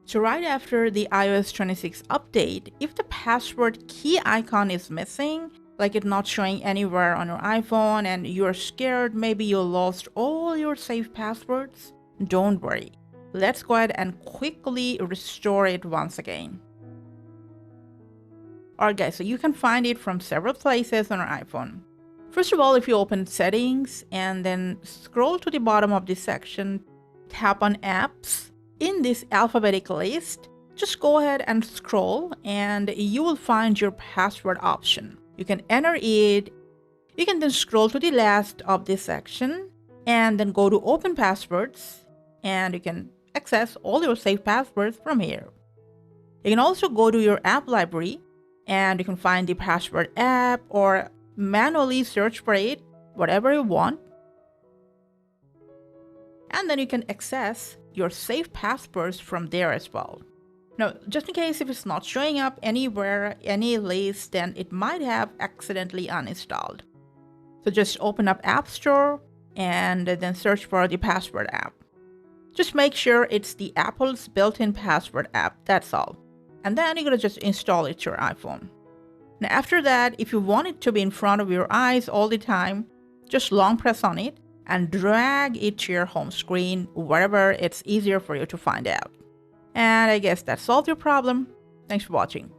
So right after the iOS 26 update, if the password key icon is missing, like it's not showing anywhere on your iPhone and you're scared maybe you lost all your saved passwords, don't worry. Let's go ahead and quickly restore it once again. Alright guys, so you can find it from several places on your iPhone. First of all, if you open settings and then scroll to the bottom of this section, tap on apps. In this alphabetic list, just go ahead and scroll and you will find your password option. You can enter it. You can then scroll to the last of this section and then go to open passwords and you can access all your saved passwords from here. You can also go to your app library and you can find the password app or manually search for it, whatever you want. And then you can access your saved passwords from there as well. Now, just in case if it's not showing up anywhere, any list, then it might have accidentally uninstalled. So just open up App Store and then search for the password app. Just make sure it's the Apple's built-in password app, that's all. And then you're gonna just install it to your iPhone. Now after that, if you want it to be in front of your eyes all the time, just long press on it and drag it to your home screen, wherever it's easier for you to find out. And I guess that solved your problem. Thanks for watching.